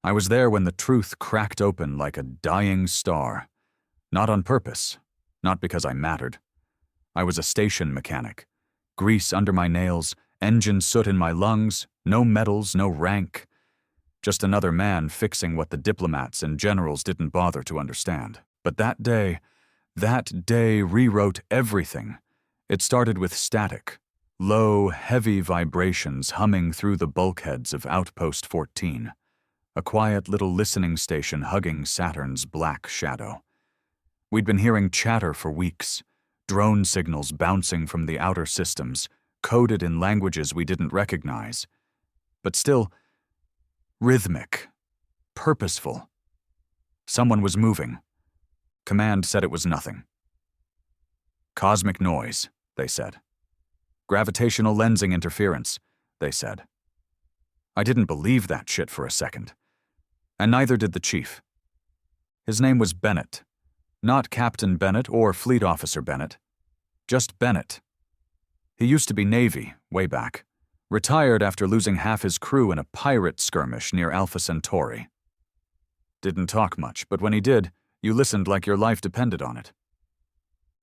I was there when the truth cracked open like a dying star. Not on purpose, not because I mattered. I was a station mechanic. Grease under my nails, engine soot in my lungs, no medals, no rank. Just another man fixing what the diplomats and generals didn't bother to understand. But that day rewrote everything. It started with static, low, heavy vibrations humming through the bulkheads of Outpost 14, a quiet little listening station hugging Saturn's black shadow. We'd been hearing chatter for weeks, drone signals bouncing from the outer systems, coded in languages we didn't recognize. But still, rhythmic, purposeful. Someone was moving. Command said it was nothing. Cosmic noise, they said. Gravitational lensing interference, they said. I didn't believe that shit for a second. And neither did the chief. His name was Bennett. Not Captain Bennett or Fleet Officer Bennett. Just Bennett. He used to be Navy, way back. Retired after losing half his crew in a pirate skirmish near Alpha Centauri. Didn't talk much, but when he did, you listened like your life depended on it.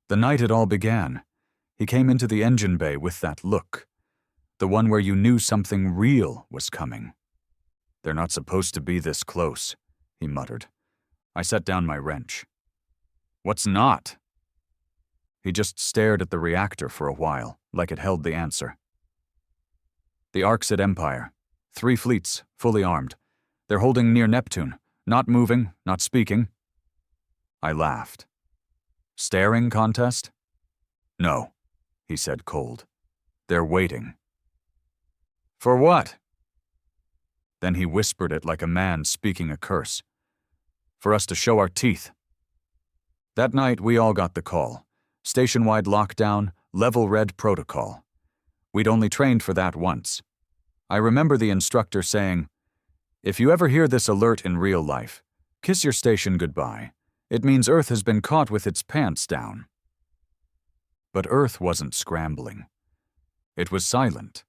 The night it all began, he came into the engine bay with that look. The one where you knew something real was coming. They're not supposed to be this close, he muttered. I set down my wrench. What's not? He just stared at the reactor for a while, like it held the answer. The Arcsid Empire. 3 fleets, fully armed. They're holding near Neptune, not moving, not speaking. I laughed. Staring contest? No, he said cold. They're waiting. For what? Then he whispered it like a man speaking a curse. For us to show our teeth. That night, we all got the call. Station-wide lockdown, level red protocol. We'd only trained for that once. I remember the instructor saying, "If you ever hear this alert in real life, kiss your station goodbye. It means Earth has been caught with its pants down." But Earth wasn't scrambling. It was silent.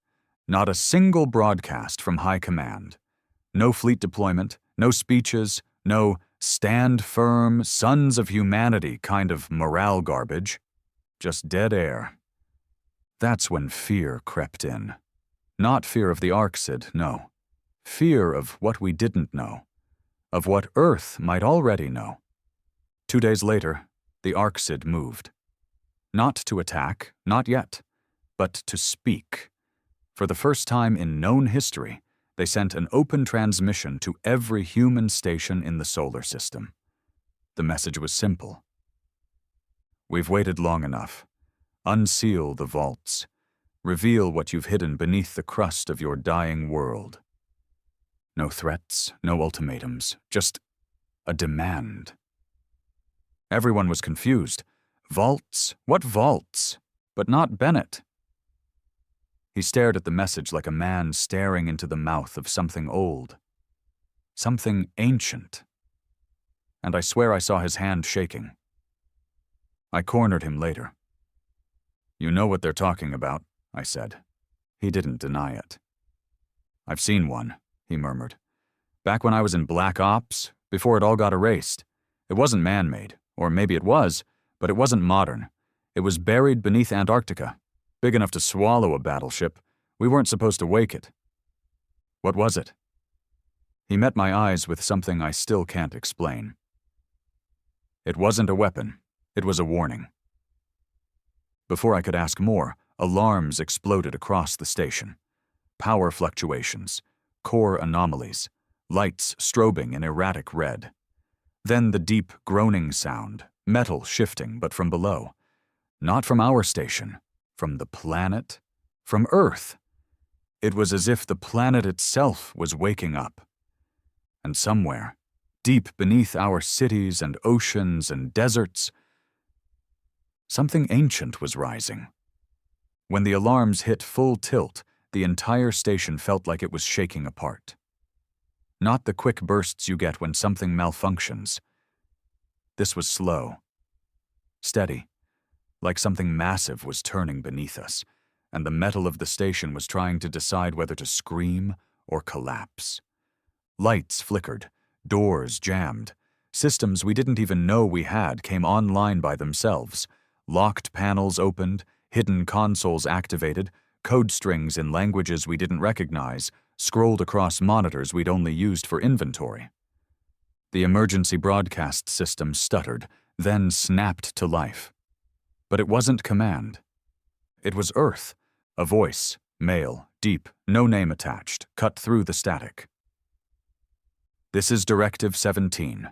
Not a single broadcast from high command. No fleet deployment, no speeches, no stand firm, sons of humanity kind of morale garbage. Just dead air. That's when fear crept in. Not fear of the Arcsid, no. Fear of what we didn't know. Of what Earth might already know. 2 days later, the Arcsid moved. Not to attack, not yet, but to speak. For the first time in known history, they sent an open transmission to every human station in the solar system. The message was simple. We've waited long enough. Unseal the vaults. Reveal what you've hidden beneath the crust of your dying world. No threats, no ultimatums, just a demand. Everyone was confused. Vaults? What vaults? But not Bennett. He stared at the message like a man staring into the mouth of something old. Something ancient. And I swear I saw his hand shaking. I cornered him later. You know what they're talking about, I said. He didn't deny it. I've seen one, he murmured. Back when I was in Black Ops, before it all got erased. It wasn't man-made, or maybe it was, but it wasn't modern. It was buried beneath Antarctica. Big enough to swallow a battleship. We weren't supposed to wake it. What was it? He met my eyes with something I still can't explain. It wasn't a weapon. It was a warning. Before I could ask more, alarms exploded across the station. Power fluctuations, core anomalies, lights strobing in erratic red. Then the deep groaning sound, metal shifting but from below. Not from our station. From the planet, from Earth. It was as if the planet itself was waking up. And somewhere, deep beneath our cities and oceans and deserts, something ancient was rising. When the alarms hit full tilt, the entire station felt like it was shaking apart. Not the quick bursts you get when something malfunctions. This was slow, steady. Like something massive was turning beneath us, and the metal of the station was trying to decide whether to scream or collapse. Lights flickered, doors jammed. Systems we didn't even know we had came online by themselves. Locked panels opened, hidden consoles activated, code strings in languages we didn't recognize scrolled across monitors we'd only used for inventory. The emergency broadcast system stuttered, then snapped to life. But it wasn't command. It was Earth, a voice, male, deep, no name attached, cut through the static. This is Directive 17.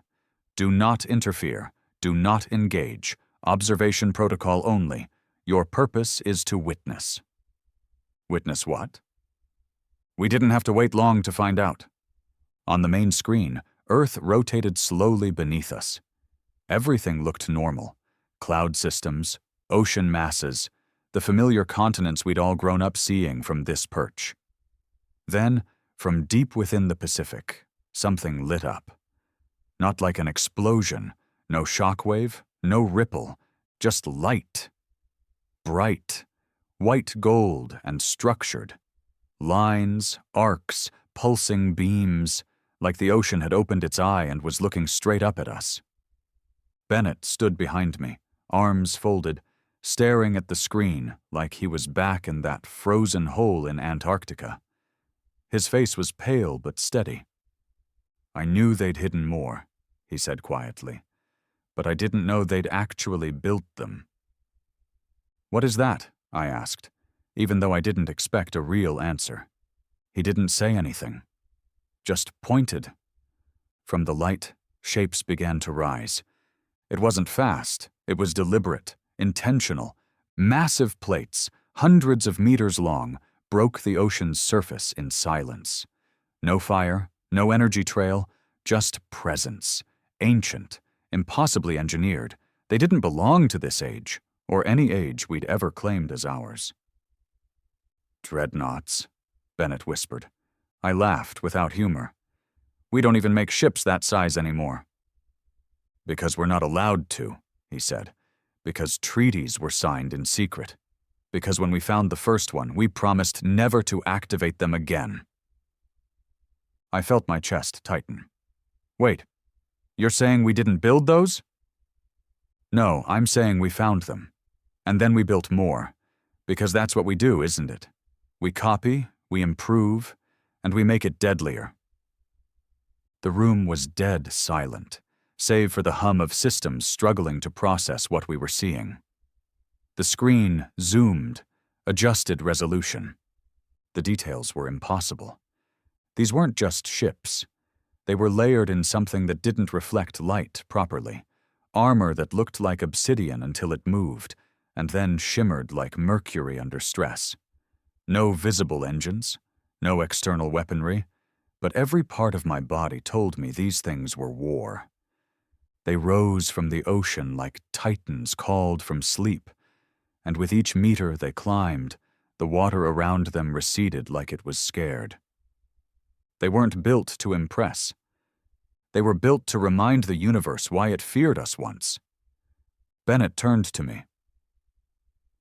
Do not interfere. Do not engage. Observation protocol only. Your purpose is to witness. Witness what? We didn't have to wait long to find out. On the main screen, Earth rotated slowly beneath us. Everything looked normal. Cloud systems, ocean masses, the familiar continents we'd all grown up seeing from this perch. Then, from deep within the Pacific, something lit up. Not like an explosion, no shockwave, no ripple, just light. Bright, white gold and structured. Lines, arcs, pulsing beams, like the ocean had opened its eye and was looking straight up at us. Bennett stood behind me, arms folded, staring at the screen like he was back in that frozen hole in Antarctica. His face was pale but steady. I knew they'd hidden more, he said quietly, but I didn't know they'd actually built them. What is that? I asked, even though I didn't expect a real answer. He didn't say anything, just pointed. From the light, shapes began to rise. It wasn't fast, it was deliberate, intentional. Massive plates, hundreds of meters long, broke the ocean's surface in silence. No fire, no energy trail, just presence. Ancient, impossibly engineered. They didn't belong to this age, or any age we'd ever claimed as ours. Dreadnoughts, Bennett whispered. I laughed without humor. We don't even make ships that size anymore. Because we're not allowed to, he said. Because treaties were signed in secret. Because when we found the first one, we promised never to activate them again. I felt my chest tighten. Wait, you're saying we didn't build those? No, I'm saying we found them. And then we built more. Because that's what we do, isn't it? We copy, we improve, and we make it deadlier. The room was dead silent, save for the hum of systems struggling to process what we were seeing. The screen zoomed, adjusted resolution. The details were impossible. These weren't just ships. They were layered in something that didn't reflect light properly, armor that looked like obsidian until it moved, and then shimmered like mercury under stress. No visible engines, no external weaponry, but every part of my body told me these things were war. They rose from the ocean like titans called from sleep, and with each meter they climbed, the water around them receded like it was scared. They weren't built to impress. They were built to remind the universe why it feared us once. Bennett turned to me.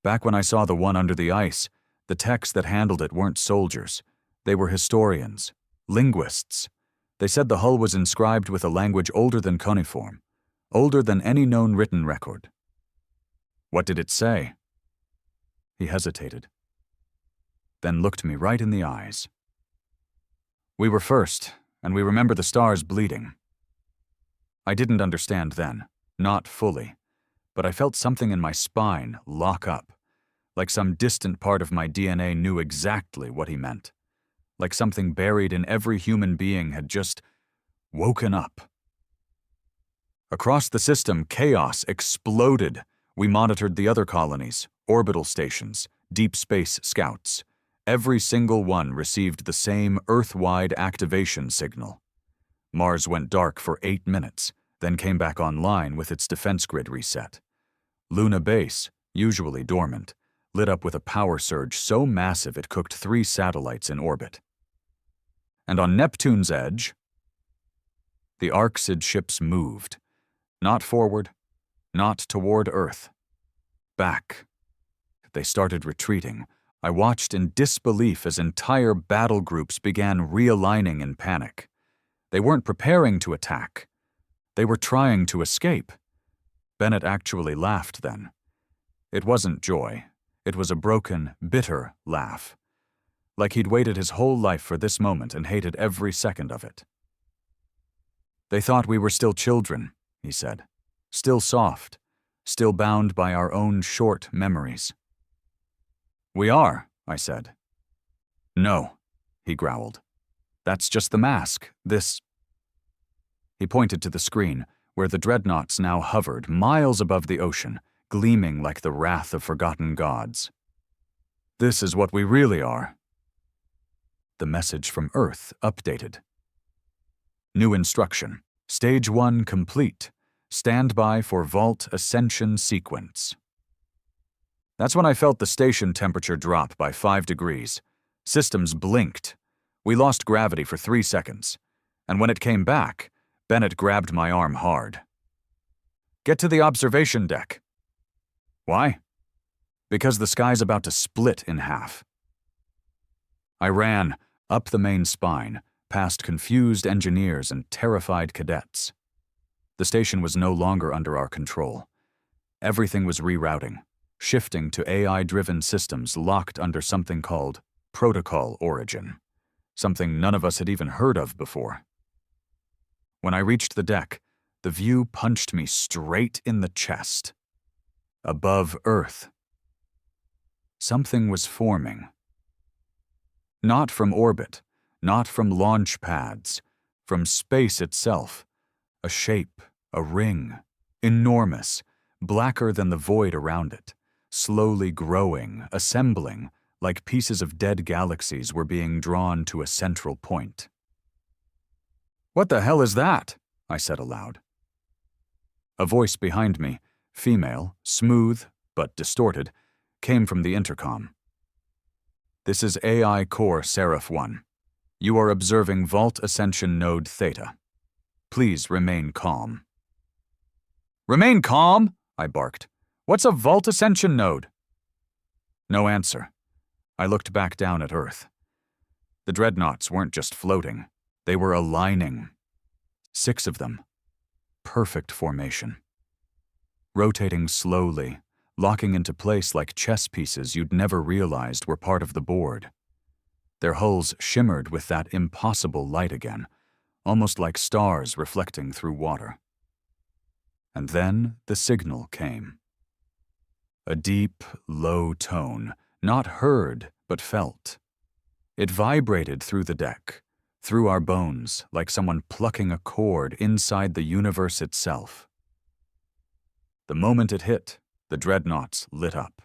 Back when I saw the one under the ice, the techs that handled it weren't soldiers. They were historians, linguists. They said the hull was inscribed with a language older than cuneiform, older than any known written record. What did it say? He hesitated, then looked me right in the eyes. We were first, and we remember the stars bleeding. I didn't understand then, not fully, but I felt something in my spine lock up, like some distant part of my DNA knew exactly what he meant, like something buried in every human being had just woken up. Across the system, chaos exploded. We monitored the other colonies, orbital stations, deep space scouts. Every single one received the same Earth-wide activation signal. Mars went dark for 8 minutes, then came back online with its defense grid reset. Luna Base, usually dormant, lit up with a power surge so massive it cooked 3 satellites in orbit. And on Neptune's edge, the Arcsid ships moved. Not forward, not toward Earth. Back. They started retreating. I watched in disbelief as entire battle groups began realigning in panic. They weren't preparing to attack. They were trying to escape. Bennett actually laughed then. It wasn't joy. It was a broken, bitter laugh. Like he'd waited his whole life for this moment and hated every second of it. They thought we were still children, he said. Still soft. Still bound by our own short memories. We are, I said. No, he growled. That's just the mask. This... He pointed to the screen, where the Dreadnoughts now hovered, miles above the ocean, gleaming like the wrath of forgotten gods. This is what we really are. The message from Earth updated. New instruction. Stage 1 complete. Stand by for Vault Ascension sequence. That's when I felt the station temperature drop by 5 degrees. Systems blinked. We lost gravity for 3 seconds. And when it came back, Bennett grabbed my arm hard. Get to the observation deck. Why? Because the sky's about to split in half. I ran up the main spine, past confused engineers and terrified cadets. The station was no longer under our control. Everything was rerouting, shifting to AI-driven systems locked under something called Protocol Origin, something none of us had even heard of before. When I reached the deck, the view punched me straight in the chest. Above Earth, something was forming. Not from orbit, not from launch pads, from space itself. A shape, a ring, enormous, blacker than the void around it, slowly growing, assembling, like pieces of dead galaxies were being drawn to a central point. What the hell is that? I said aloud. A voice behind me, female, smooth, but distorted, came from the intercom. This is AI Core Seraph 1. You are observing Vault Ascension Node Theta. Please remain calm. Remain calm? I barked. What's a Vault Ascension node? No answer. I looked back down at Earth. The Dreadnoughts weren't just floating. They were aligning. 6 of them. Perfect formation. Rotating slowly, locking into place like chess pieces you'd never realized were part of the board. Their hulls shimmered with that impossible light again, almost like stars reflecting through water. And then the signal came. A deep, low tone, not heard but felt. It vibrated through the deck, through our bones, like someone plucking a cord inside the universe itself. The moment it hit, the Dreadnoughts lit up.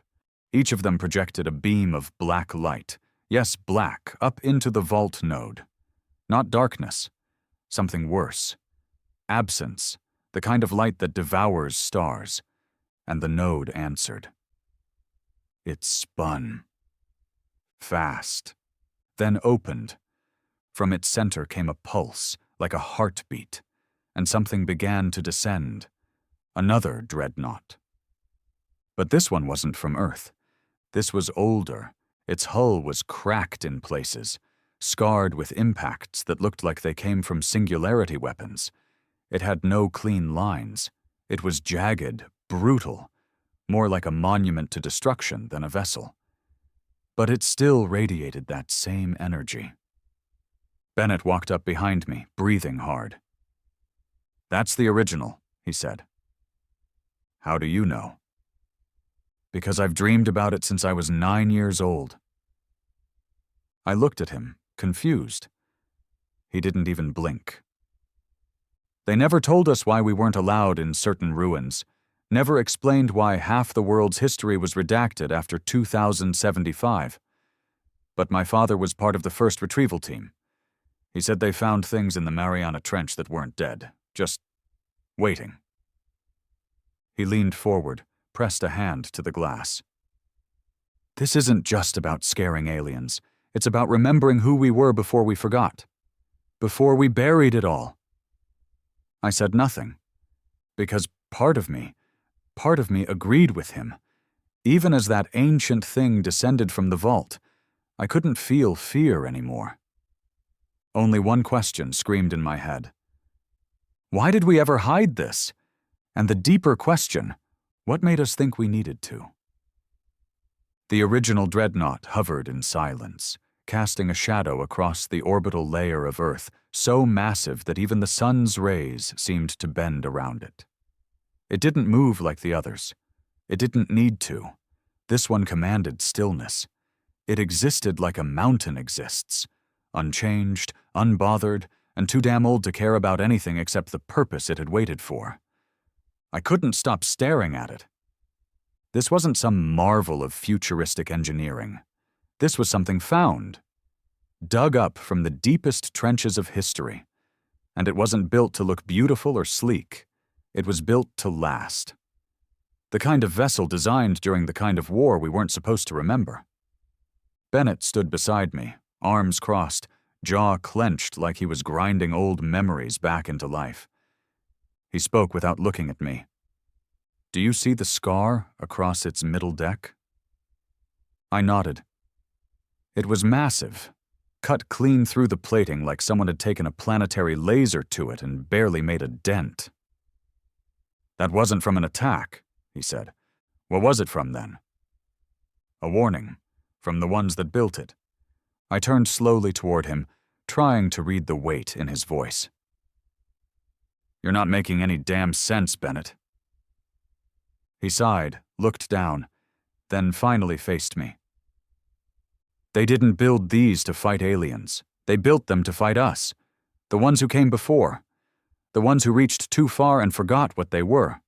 Each of them projected a beam of black light, yes, black, up into the vault node. Not darkness. Something worse. Absence, the kind of light that devours stars. And the node answered. It spun. Fast. Then opened. From its center came a pulse, like a heartbeat, and something began to descend. Another Dreadnought. But this one wasn't from Earth. This was older. Its hull was cracked in places, scarred with impacts that looked like they came from singularity weapons. It had no clean lines. It was jagged, brutal, more like a monument to destruction than a vessel. But it still radiated that same energy. Bennett walked up behind me, breathing hard. That's the original, he said. How do you know? Because I've dreamed about it since I was 9 years old. I looked at him, confused. He didn't even blink. They never told us why we weren't allowed in certain ruins, never explained why half the world's history was redacted after 2075. But my father was part of the first retrieval team. He said they found things in the Mariana Trench that weren't dead, just waiting. He leaned forward, pressed a hand to the glass. This isn't just about scaring aliens. It's about remembering who we were before we forgot. Before we buried it all. I said nothing. Because part of me agreed with him. Even as that ancient thing descended from the vault, I couldn't feel fear anymore. Only one question screamed in my head. Why did we ever hide this? And the deeper question, what made us think we needed to? The original Dreadnought hovered in silence, casting a shadow across the orbital layer of Earth, so massive that even the sun's rays seemed to bend around it. It didn't move like the others. It didn't need to. This one commanded stillness. It existed like a mountain exists, unchanged, unbothered, and too damn old to care about anything except the purpose it had waited for. I couldn't stop staring at it. This wasn't some marvel of futuristic engineering. This was something found, dug up from the deepest trenches of history. And it wasn't built to look beautiful or sleek. It was built to last. The kind of vessel designed during the kind of war we weren't supposed to remember. Bennett stood beside me, arms crossed, jaw clenched like he was grinding old memories back into life. He spoke without looking at me. Do you see the scar across its middle deck? I nodded. It was massive, cut clean through the plating like someone had taken a planetary laser to it and barely made a dent. That wasn't from an attack, he said. What was it from then? A warning, from the ones that built it. I turned slowly toward him, trying to read the weight in his voice. You're not making any damn sense, Bennett. He sighed, looked down, then finally faced me. They didn't build these to fight aliens. They built them to fight us. The ones who came before. The ones who reached too far and forgot what they were.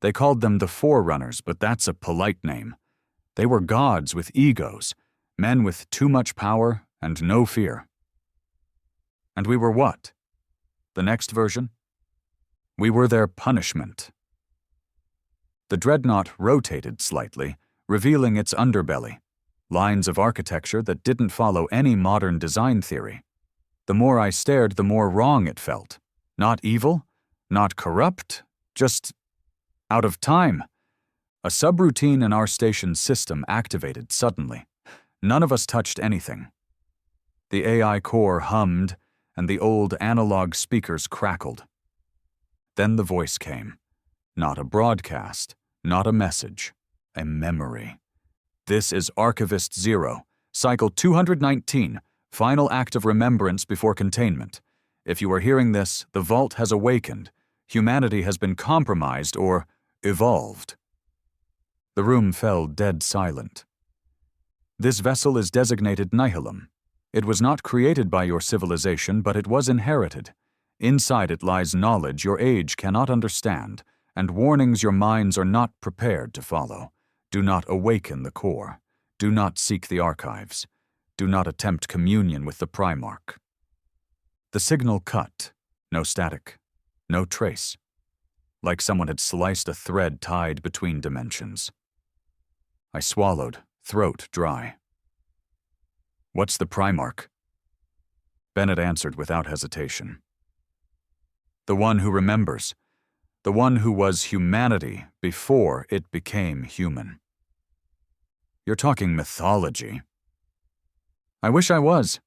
They called them the Forerunners, but that's a polite name. They were gods with egos, men with too much power and no fear. And we were what? The next version? We were their punishment. The Dreadnought rotated slightly, revealing its underbelly, lines of architecture that didn't follow any modern design theory. The more I stared, the more wrong it felt. Not evil, not corrupt, just out of time. A subroutine in our station's system activated suddenly. None of us touched anything. The AI core hummed, and the old analog speakers crackled. Then the voice came. Not a broadcast, not a message, a memory. This is Archivist 0, Cycle 219, final act of remembrance before containment. If you are hearing this, the vault has awakened. Humanity has been compromised or evolved. The room fell dead silent. This vessel is designated Nylum. It was not created by your civilization, but it was inherited. Inside it lies knowledge your age cannot understand, and warnings your minds are not prepared to follow. Do not awaken the core. Do not seek the archives. Do not attempt communion with the Primarch. The signal cut. No static. No trace. Like someone had sliced a thread tied between dimensions. I swallowed, throat dry. What's the Primarch? Bennett answered without hesitation. The one who remembers. The one who was humanity before it became human. You're talking mythology. I wish I was.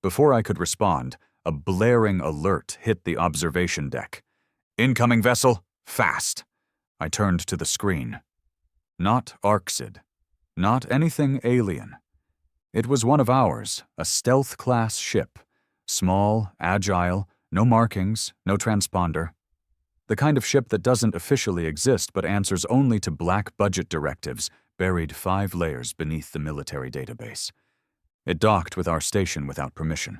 Before I could respond, a blaring alert hit the observation deck. Incoming vessel, fast. I turned to the screen. Not Arcsid. Not anything alien. It was one of ours, a stealth-class ship. Small, agile, no markings, no transponder. The kind of ship that doesn't officially exist but answers only to black budget directives buried 5 layers beneath the military database. It docked with our station without permission.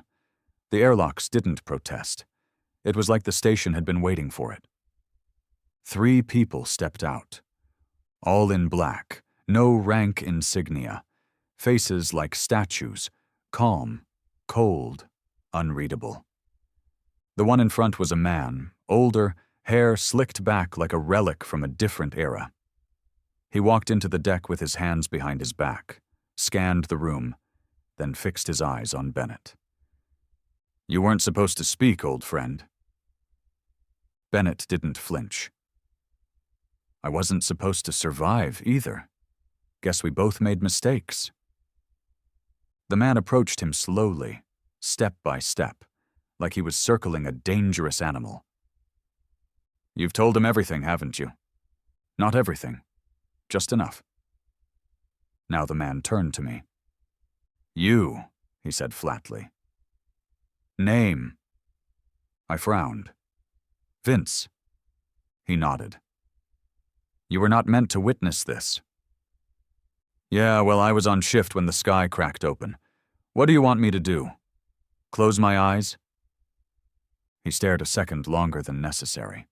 The airlocks didn't protest. It was like the station had been waiting for it. 3 people stepped out. All in black, no rank insignia. Faces like statues, calm, cold, unreadable. The one in front was a man, older, hair slicked back like a relic from a different era. He walked into the deck with his hands behind his back, scanned the room, then fixed his eyes on Bennett. You weren't supposed to speak, old friend. Bennett didn't flinch. I wasn't supposed to survive either. Guess we both made mistakes. The man approached him slowly, step by step, like he was circling a dangerous animal. You've told him everything, haven't you? Not everything. Just enough. Now the man turned to me. You, he said flatly. Name. I frowned. Vince. He nodded. You were not meant to witness this. Yeah, well, I was on shift when the sky cracked open. What do you want me to do? Close my eyes? He stared a second longer than necessary.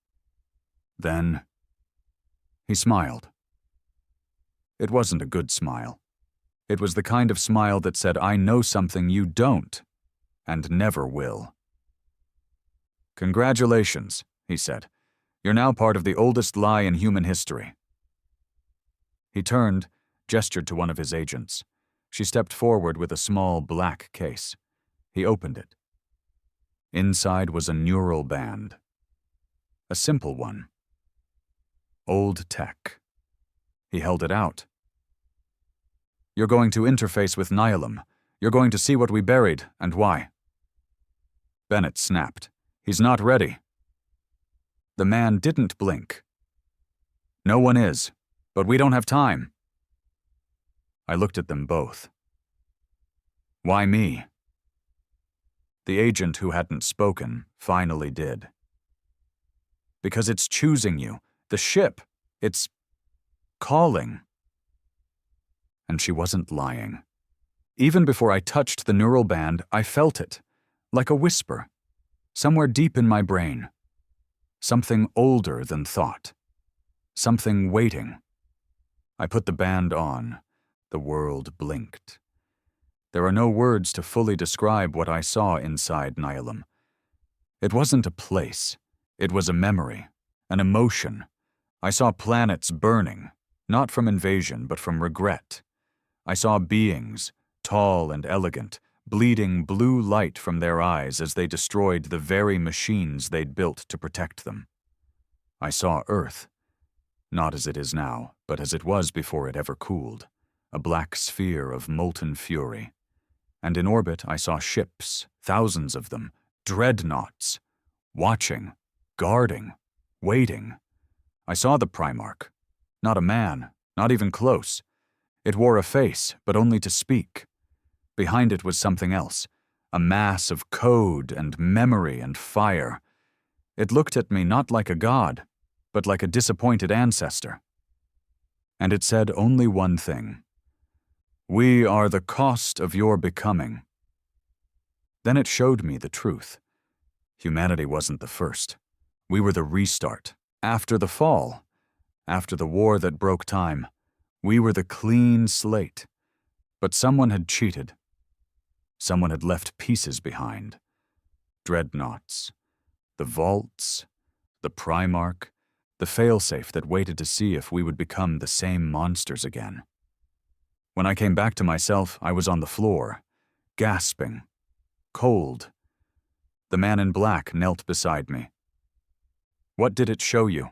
Then, he smiled. It wasn't a good smile. It was the kind of smile that said, I know something you don't, and never will. Congratulations, he said. You're now part of the oldest lie in human history. He turned, gestured to one of his agents. She stepped forward with a small black case. He opened it. Inside was a neural band. A simple one. Old tech. He held it out. You're going to interface with Nylum. You're going to see what we buried and why. Bennett snapped. He's not ready. The man didn't blink. No one is, but we don't have time. I looked at them both. Why me? The agent who hadn't spoken finally did. Because it's choosing you. The ship. It's calling. And she wasn't lying. Even before I touched the neural band, I felt it, like a whisper, somewhere deep in my brain. Something older than thought. Something waiting. I put the band on. The world blinked. There are no words to fully describe what I saw inside Nylum. It wasn't a place. It was a memory, an emotion. I saw planets burning, not from invasion, but from regret. I saw beings, tall and elegant, bleeding blue light from their eyes as they destroyed the very machines they'd built to protect them. I saw Earth, not as it is now, but as it was before it ever cooled, a black sphere of molten fury. And in orbit I saw ships, thousands of them, dreadnoughts, watching, guarding, waiting. I saw the Primarch, not a man, not even close. It wore a face, but only to speak. Behind it was something else, a mass of code and memory and fire. It looked at me not like a god, but like a disappointed ancestor. And it said only one thing. We are the cost of your becoming. Then it showed me the truth. Humanity wasn't the first. We were the restart. After the fall, after the war that broke time, we were the clean slate. But someone had cheated. Someone had left pieces behind. Dreadnoughts, the vaults, the Primarch, the failsafe that waited to see if we would become the same monsters again. When I came back to myself, I was on the floor, gasping, cold. The man in black knelt beside me. What did it show you?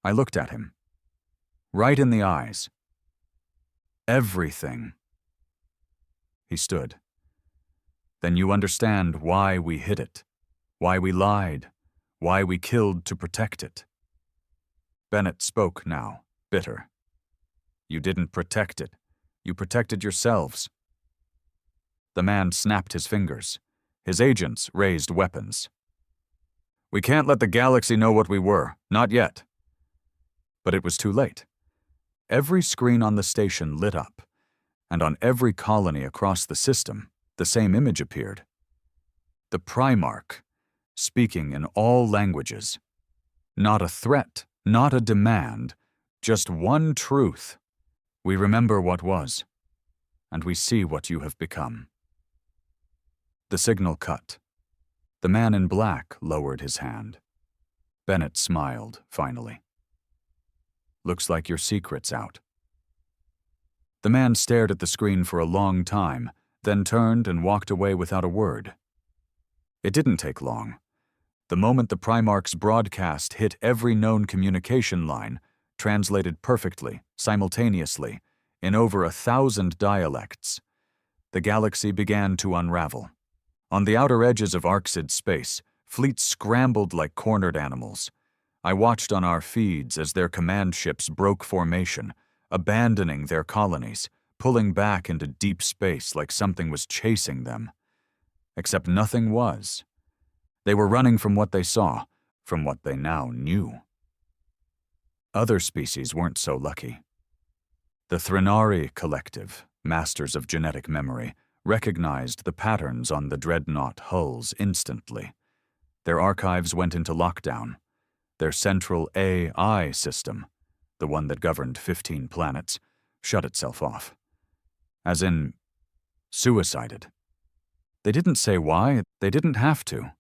I looked at him, right in the eyes. Everything. He stood. Then you understand why we hid it, why we lied, why we killed to protect it. Bennett spoke now, bitter. You didn't protect it. You protected yourselves. The man snapped his fingers. His agents raised weapons. We can't let the galaxy know what we were, not yet. But it was too late. Every screen on the station lit up, and on every colony across the system, the same image appeared. The Primarch, speaking in all languages. Not a threat, not a demand, just one truth. We remember what was, and we see what you have become. The signal cut. The man in black lowered his hand. Bennett smiled, finally. Looks like your secret's out. The man stared at the screen for a long time, then turned and walked away without a word. It didn't take long. The moment the Primarch's broadcast hit every known communication line, translated perfectly, simultaneously, in over 1,000 dialects, The galaxy began to unravel. On the outer edges of Arxid space, fleets scrambled like cornered animals. I watched on our feeds as their command ships broke formation, abandoning their colonies, pulling back into deep space like something was chasing them. Except nothing was. They were running from what they saw, from what they now knew. Other species weren't so lucky. The Threnari Collective, masters of genetic memory, recognized the patterns on the Dreadnought hulls instantly. Their archives went into lockdown. Their central AI system, the one that governed 15 planets, shut itself off. As in, suicided. They didn't say why, they didn't have to.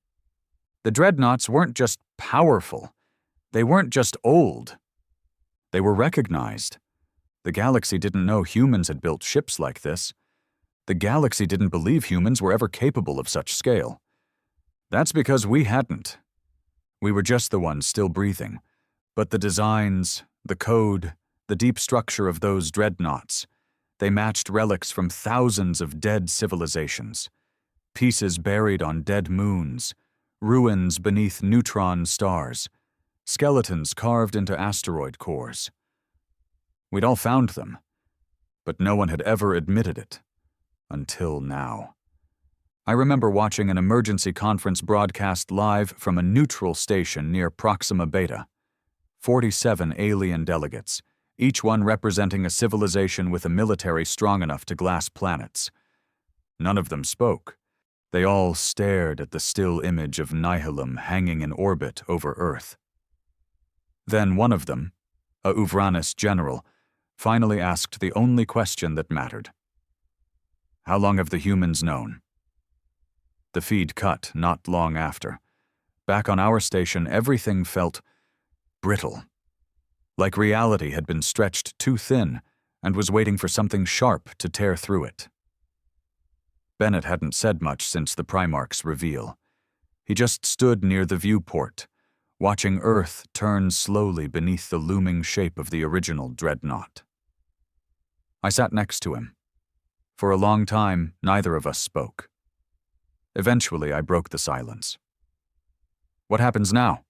The Dreadnoughts weren't just powerful. They weren't just old. They were recognized. The galaxy didn't know humans had built ships like this. The galaxy didn't believe humans were ever capable of such scale. That's because we hadn't. We were just the ones still breathing. But the designs, the code, the deep structure of those Dreadnoughts, they matched relics from thousands of dead civilizations. Pieces buried on dead moons, ruins beneath neutron stars, skeletons carved into asteroid cores. We'd all found them, but no one had ever admitted it. Until now. I remember watching an emergency conference broadcast live from a neutral station near Proxima Beta. 47 alien delegates, each one representing a civilization with a military strong enough to glass planets. None of them spoke. They all stared at the still image of Nylum hanging in orbit over Earth. Then one of them, a Uvranus general, finally asked the only question that mattered. How long have the humans known? The feed cut not long after. Back on our station, everything felt brittle. Like reality had been stretched too thin and was waiting for something sharp to tear through it. Bennett hadn't said much since the Primarch's reveal. He just stood near the viewport, watching Earth turn slowly beneath the looming shape of the original Dreadnought. I sat next to him. For a long time, neither of us spoke. Eventually, I broke the silence. What happens now?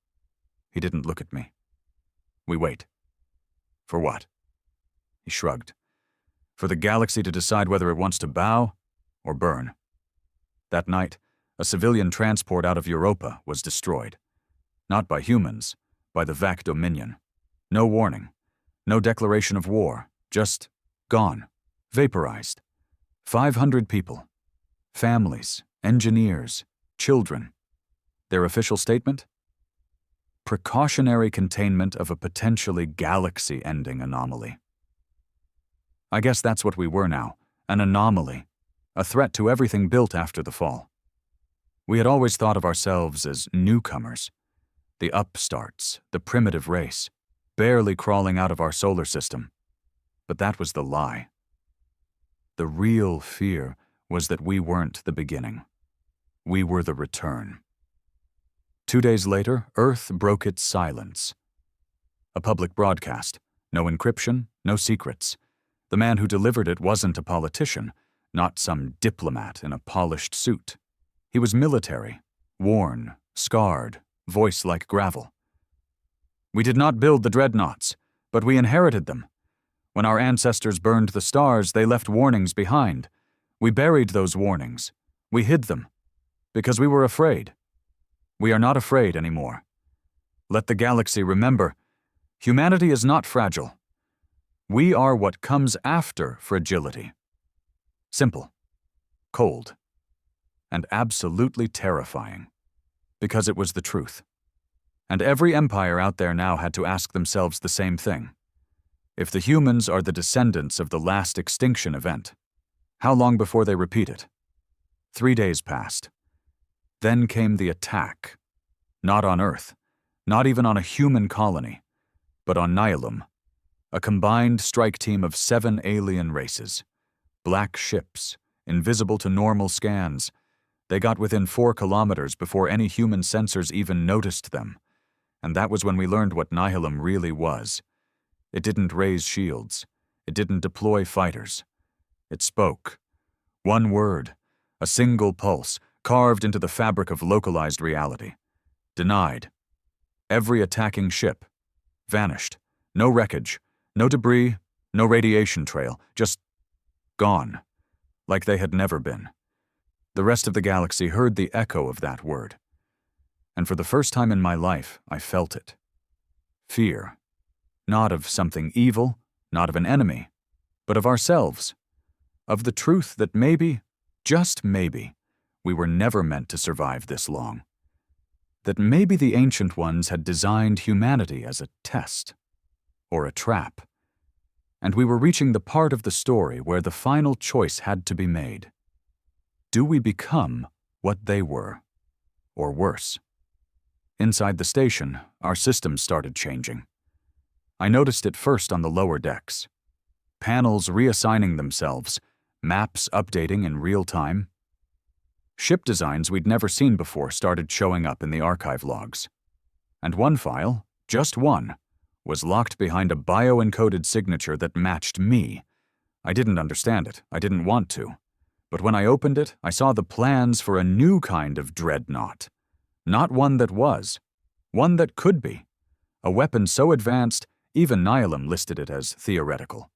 He didn't look at me. We wait. For what? He shrugged. For the galaxy to decide whether it wants to bow or burn. That night, a civilian transport out of Europa was destroyed. Not by humans, by the Vac Dominion. No warning, no declaration of war, just gone, vaporized. 500 people. Families, engineers, children. Their official statement? Precautionary containment of a potentially galaxy-ending anomaly. I guess that's what we were now, an anomaly, a threat to everything built after the fall. We had always thought of ourselves as newcomers, the upstarts, the primitive race, barely crawling out of our solar system. But that was the lie. The real fear was that we weren't the beginning. We were the return. 2 days later, Earth broke its silence. A public broadcast, no encryption, no secrets. The man who delivered it wasn't a politician, not some diplomat in a polished suit. He was military, worn, scarred, voice like gravel. We did not build the Dreadnoughts, but we inherited them. When our ancestors burned the stars, they left warnings behind. We buried those warnings. We hid them. Because we were afraid. We are not afraid anymore. Let the galaxy remember, humanity is not fragile. We are what comes after fragility. Simple, cold, and absolutely terrifying. Because it was the truth. And every empire out there now had to ask themselves the same thing. If the humans are the descendants of the last extinction event, how long before they repeat it? 3 days passed. Then came the attack. Not on Earth, not even on a human colony, but on Nylum, a combined strike team of 7 alien races. Black ships, invisible to normal scans. They got within 4 kilometers before any human sensors even noticed them. And that was when we learned what Nylum really was. It didn't raise shields. It didn't deploy fighters. It spoke. One word, a single pulse, carved into the fabric of localized reality. Denied. Every attacking ship. Vanished. No wreckage, no debris, no radiation trail, just gone. Like they had never been. The rest of the galaxy heard the echo of that word. And for the first time in my life, I felt it. Fear. Not of something evil, not of an enemy, but of ourselves. Of the truth that maybe, just maybe, we were never meant to survive this long. That maybe the Ancient Ones had designed humanity as a test, or a trap, and we were reaching the part of the story where the final choice had to be made. Do we become what they were, or worse? Inside the station, our systems started changing. I noticed it first on the lower decks. Panels reassigning themselves, maps updating in real time. Ship designs we'd never seen before started showing up in the archive logs. And one file, just one, was locked behind a bio-encoded signature that matched me. I didn't understand it. I didn't want to. But when I opened it, I saw the plans for a new kind of dreadnought. Not one that was. One that could be. A weapon so advanced, even Nylum listed it as theoretical.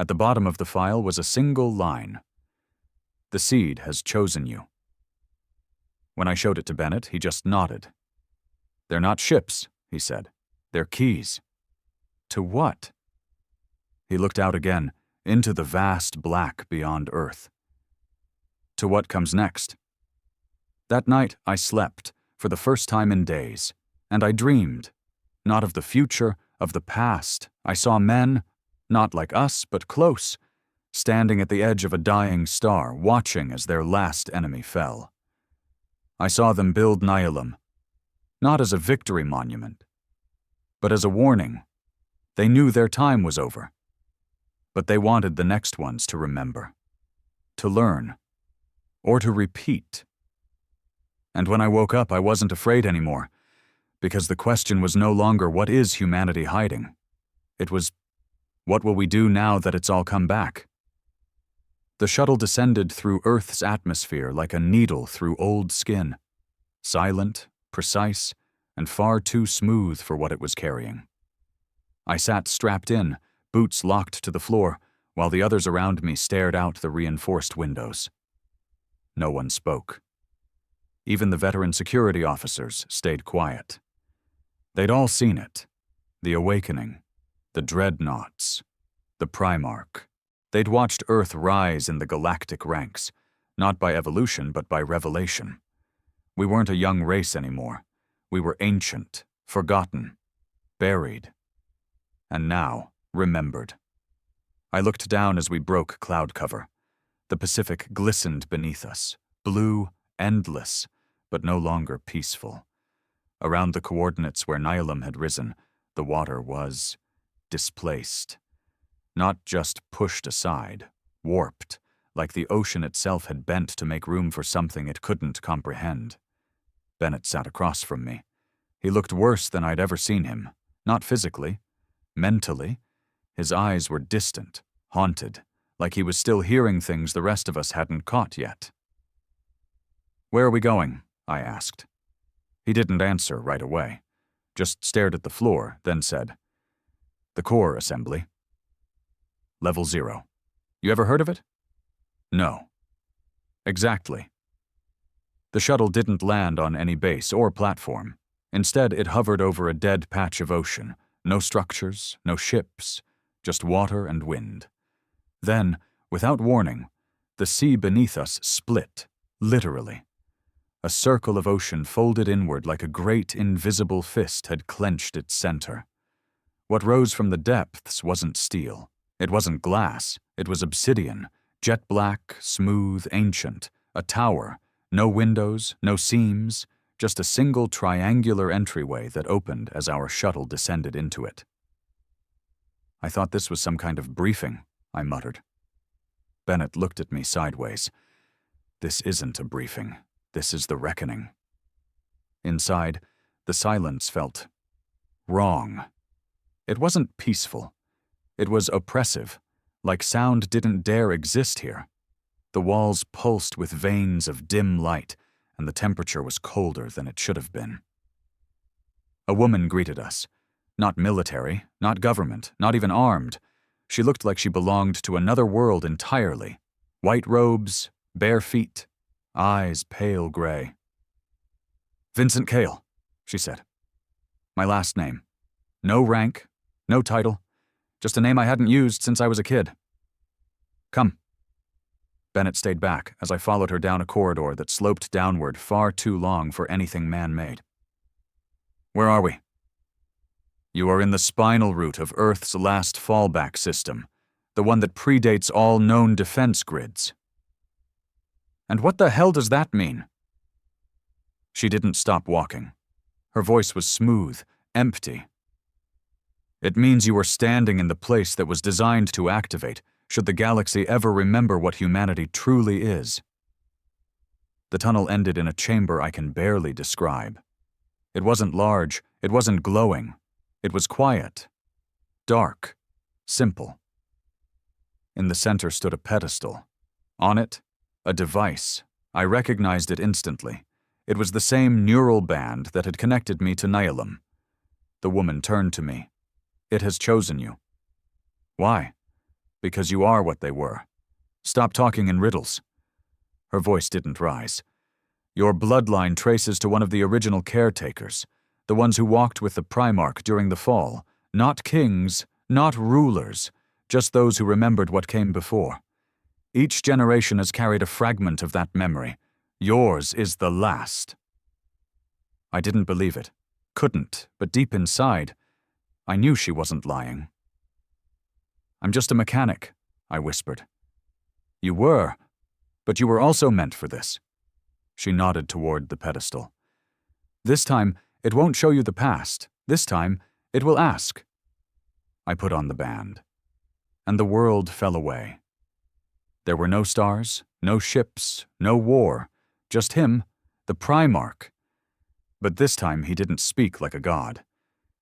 At the bottom of the file was a single line. The seed has chosen you. When I showed it to Bennett, he just nodded. They're not ships, he said. They're keys. To what? He looked out again, into the vast black beyond Earth. To what comes next. That night I slept, for the first time in days, and I dreamed. Not of the future, of the past. I saw men, not like us, but close, standing at the edge of a dying star, watching as their last enemy fell. I saw them build Nylum, not as a victory monument, but as a warning. They knew their time was over, but they wanted the next ones to remember, to learn, or to repeat. And when I woke up, I wasn't afraid anymore, because the question was no longer what is humanity hiding? It was, what will we do now that it's all come back? The shuttle descended through Earth's atmosphere like a needle through old skin, silent, precise, and far too smooth for what it was carrying. I sat strapped in, boots locked to the floor, while the others around me stared out the reinforced windows. No one spoke. Even the veteran security officers stayed quiet. They'd all seen it. The awakening, the Dreadnoughts, the Primarch. They'd watched Earth rise in the galactic ranks, not by evolution but by revelation. We weren't a young race anymore. We were ancient, forgotten, buried, and now remembered. I looked down as we broke cloud cover. The Pacific glistened beneath us, blue, endless, but no longer peaceful. Around the coordinates where Nylum had risen, the water was displaced. Not just pushed aside, warped, like the ocean itself had bent to make room for something it couldn't comprehend. Bennett sat across from me. He looked worse than I'd ever seen him, not physically, mentally. His eyes were distant, haunted, like he was still hearing things the rest of us hadn't caught yet. "Where are we going?" I asked. He didn't answer right away, just stared at the floor, then said, "The core assembly. Level 0. You ever heard of it?" "No." "Exactly." The shuttle didn't land on any base or platform. Instead, it hovered over a dead patch of ocean. No structures, no ships, just water and wind. Then, without warning, the sea beneath us split, literally. A circle of ocean folded inward like a great invisible fist had clenched its center. What rose from the depths wasn't steel. It wasn't glass. It was obsidian, jet black, smooth, ancient, a tower, no windows, no seams, just a single triangular entryway that opened as our shuttle descended into it. "I thought this was some kind of briefing," I muttered. Bennett looked at me sideways. "This isn't a briefing. This is the reckoning." Inside, the silence felt wrong. It wasn't peaceful. It was oppressive, like sound didn't dare exist here. The walls pulsed with veins of dim light, and the temperature was colder than it should have been. A woman greeted us. Not military, not government, not even armed. She looked like she belonged to another world entirely. White robes, bare feet, eyes pale gray. "Vincent Cale," she said. My last name. No rank, no title, just a name I hadn't used since I was a kid. "Come." Bennett stayed back as I followed her down a corridor that sloped downward far too long for anything man-made. "Where are we?" "You are in the spinal root of Earth's last fallback system, the one that predates all known defense grids." "And what the hell does that mean?" She didn't stop walking. Her voice was smooth, empty. "It means you are standing in the place that was designed to activate, should the galaxy ever remember what humanity truly is." The tunnel ended in a chamber I can barely describe. It wasn't large, it wasn't glowing. It was quiet, dark, simple. In the center stood a pedestal. On it, a device. I recognized it instantly. It was the same neural band that had connected me to Nylum. The woman turned to me. "It has chosen you." "Why?" "Because you are what they were. Stop talking in riddles." Her voice didn't rise. "Your bloodline traces to one of the original caretakers, the ones who walked with the Primarch during the fall. Not kings, not rulers, just those who remembered what came before. Each generation has carried a fragment of that memory. Yours is the last." I didn't believe it. Couldn't, but deep inside, I knew she wasn't lying. "I'm just a mechanic," I whispered. "You were, but you were also meant for this." She nodded toward the pedestal. "This time, it won't show you the past. This time, it will ask." I put on the band, and the world fell away. There were no stars, no ships, no war, just him, the Primarch. But this time he didn't speak like a god.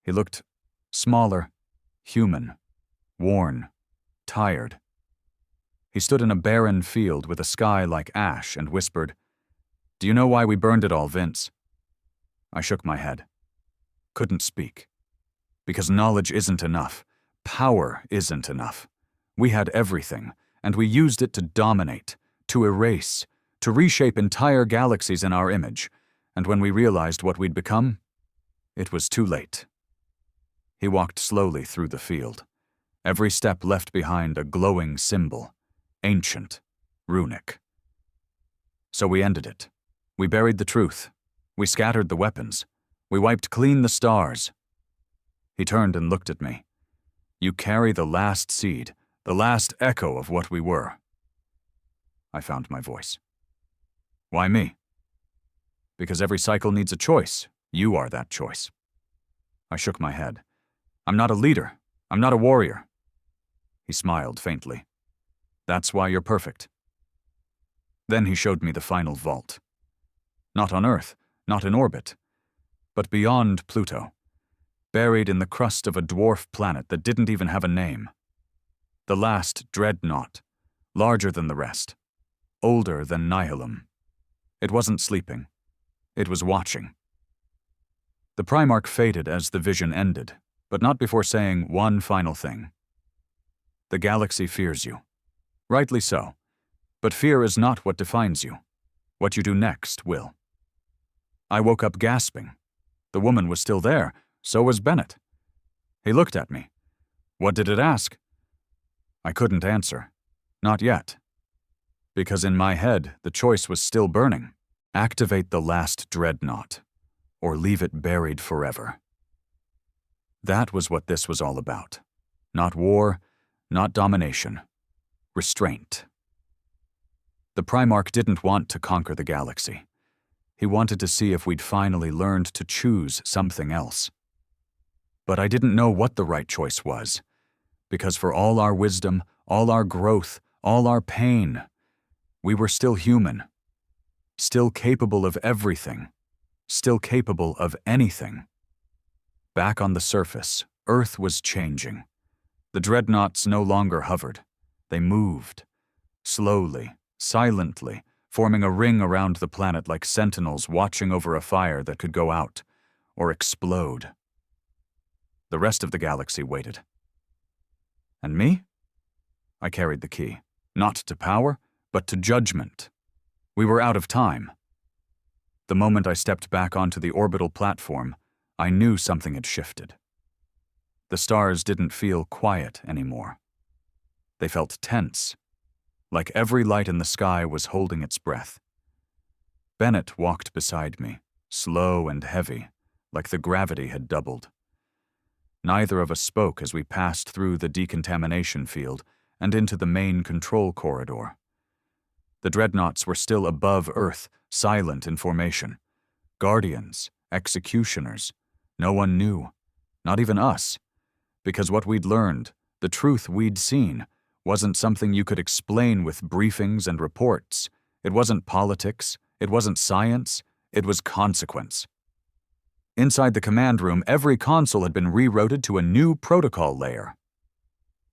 He looked smaller, human, worn, tired. He stood in a barren field with a sky like ash and whispered, "Do you know why we burned it all, Vince?" I shook my head. Couldn't speak. Because knowledge isn't enough. Power isn't enough. We had everything, and we used it to dominate, to erase, to reshape entire galaxies in our image, and when we realized what we'd become, it was too late. He walked slowly through the field. Every step left behind a glowing symbol, ancient, runic. So we ended it. We buried the truth. We scattered the weapons. We wiped clean the stars. He turned and looked at me. "You carry the last seed, the last echo of what we were." I found my voice. "Why me?" "Because every cycle needs a choice. You are that choice." I shook my head. "I'm not a leader. I'm not a warrior." He smiled faintly. "That's why you're perfect." Then he showed me the final vault. Not on Earth, not in orbit, but beyond Pluto, buried in the crust of a dwarf planet that didn't even have a name. The last Dreadnought, larger than the rest, older than Nylum. It wasn't sleeping. It was watching. The Primarch faded as the vision ended, but not before saying one final thing. "The galaxy fears you. Rightly so. But fear is not what defines you. What you do next will." I woke up gasping. The woman was still there. So was Bennett. He looked at me. "What did it ask?" I couldn't answer. Not yet. Because in my head, the choice was still burning. Activate the last Dreadnought, or leave it buried forever. That was what this was all about. Not war, not domination. Restraint. The Primarch didn't want to conquer the galaxy. He wanted to see if we'd finally learned to choose something else. But I didn't know what the right choice was, because for all our wisdom, all our growth, all our pain, we were still human, still capable of everything, still capable of anything. Back on the surface, Earth was changing. The Dreadnoughts no longer hovered. They moved, slowly, silently, forming a ring around the planet like sentinels watching over a fire that could go out or explode. The rest of the galaxy waited. And me? I carried the key, not to power, but to judgment. We were out of time. The moment I stepped back onto the orbital platform, I knew something had shifted. The stars didn't feel quiet anymore. They felt tense, like every light in the sky was holding its breath. Bennett walked beside me, slow and heavy, like the gravity had doubled. Neither of us spoke as we passed through the decontamination field and into the main control corridor. The Dreadnoughts were still above Earth, silent in formation. Guardians, executioners. No one knew, not even us, because what we'd learned, the truth we'd seen, wasn't something you could explain with briefings and reports. It wasn't politics, it wasn't science, it was consequence. Inside the command room, every console had been rerouted to a new protocol layer.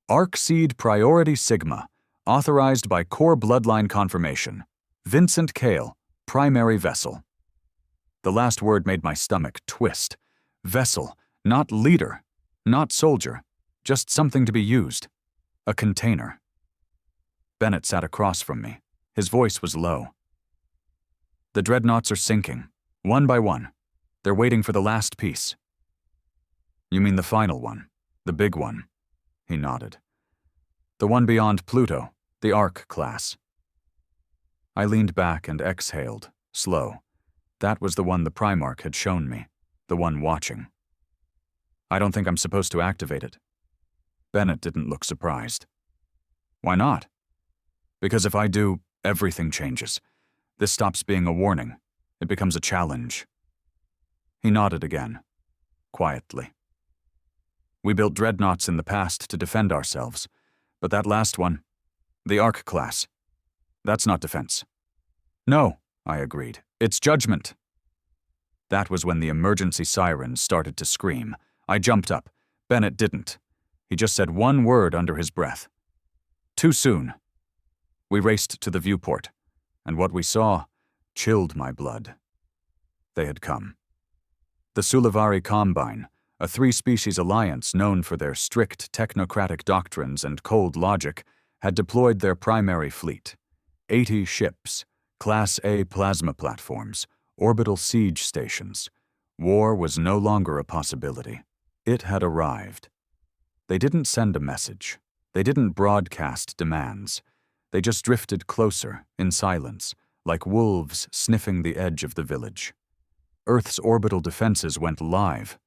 Arc Seed Priority Sigma, authorized by Core Bloodline Confirmation. Vincent Kale, primary vessel. The last word made my stomach twist. Vessel, not leader, not soldier, just something to be used. A container. Bennett sat across from me. His voice was low. The Dreadnoughts are sinking, one by one. They're waiting for the last piece. You mean the final one, the big one? He nodded. The one beyond Pluto, the Arc class. I leaned back and exhaled, slow. That was the one the Primarch had shown me, the one watching. I don't think I'm supposed to activate it. Bennett didn't look surprised. Why not? Because if I do, everything changes. This stops being a warning. It becomes a challenge. He nodded again, quietly. We built Dreadnoughts in the past to defend ourselves, but that last one, the Arc class, that's not defense. No, I agreed. It's judgment. That was when the emergency sirens started to scream. I jumped up. Bennett didn't. He just said one word under his breath. Too soon. We raced to the viewport, and what we saw chilled my blood. They had come. The Sulivari Combine, a three-species alliance known for their strict technocratic doctrines and cold logic, had deployed their primary fleet. 80 ships, Class A plasma platforms, orbital siege stations. War was no longer a possibility. It had arrived. They didn't send a message. They didn't broadcast demands. They just drifted closer, in silence, like wolves sniffing the edge of the village. Earth's orbital defenses went live.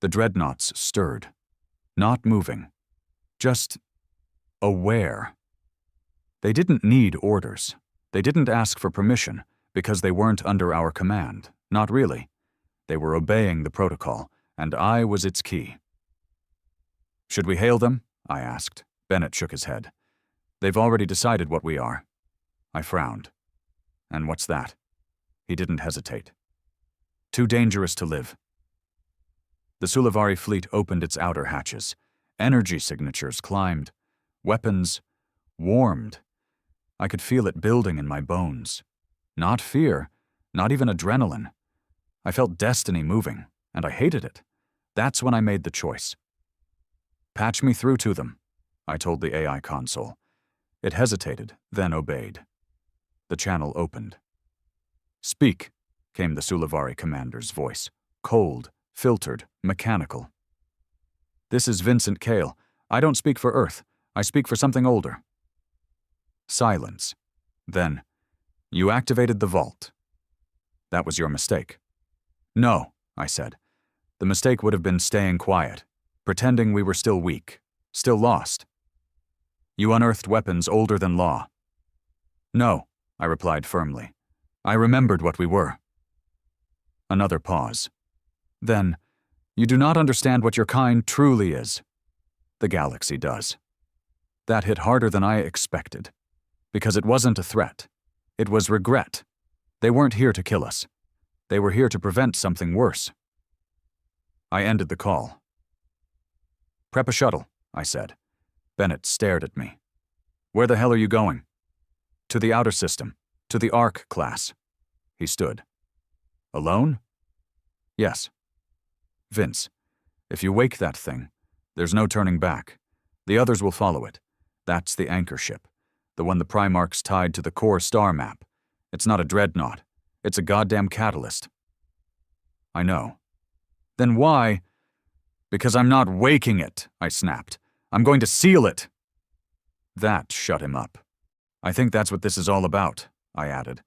The Dreadnoughts stirred. Not moving. Just aware. They didn't need orders. They didn't ask for permission, because they weren't under our command. Not really. They were obeying the protocol, and I was its key. Should we hail them? I asked. Bennett shook his head. They've already decided what we are. I frowned. And what's that? He didn't hesitate. Too dangerous to live. The Sulivari fleet opened its outer hatches. Energy signatures climbed. Weapons warmed. I could feel it building in my bones. Not fear, not even adrenaline. I felt destiny moving, and I hated it. That's when I made the choice. Patch me through to them, I told the AI console. It hesitated, then obeyed. The channel opened. Speak, came the Sulivari commander's voice. Cold, filtered, mechanical. This is Vincent Kale. I don't speak for Earth. I speak for something older. Silence. Then, you activated the vault. That was your mistake. No, I said. The mistake would have been staying quiet, pretending we were still weak, still lost. You unearthed weapons older than law. No, I replied firmly. I remembered what we were. Another pause. Then, you do not understand what your kind truly is. The galaxy does. That hit harder than I expected. Because it wasn't a threat. It was regret. They weren't here to kill us. They were here to prevent something worse. I ended the call. Prep a shuttle, I said. Bennett stared at me. Where the hell are you going? To the outer system. To the Arc class. He stood. Alone? Yes. Vince, if you wake that thing, there's no turning back. The others will follow it. That's the anchor ship. The one the Primarch's tied to the core star map. It's not a dreadnought. It's a goddamn catalyst. I know. Then why? Because I'm not waking it, I snapped. I'm going to seal it. That shut him up. I think that's what this is all about, I added.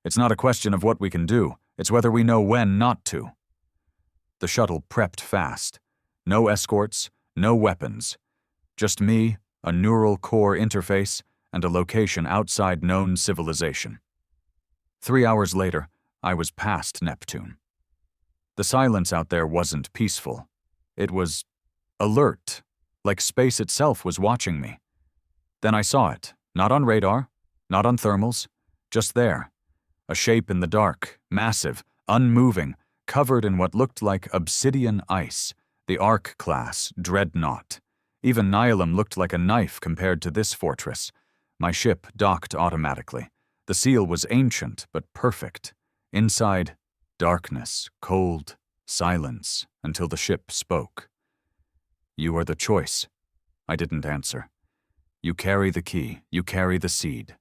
It's not a question of what we can do. It's whether we know when not to. The shuttle prepped fast. No escorts, no weapons. Just me, a neural core interface, and a location outside known civilization. 3 hours later, I was past Neptune. The silence out there wasn't peaceful. It was alert, like space itself was watching me. Then I saw it, not on radar, not on thermals, just there. A shape in the dark, massive, unmoving, covered in what looked like obsidian ice, the Arc class Dreadnought. Even Nylum looked like a knife compared to this fortress. My ship docked automatically. The seal was ancient but perfect. Inside, darkness, cold, silence, until the ship spoke. You are the choice. I didn't answer. You carry the key. You carry the seed.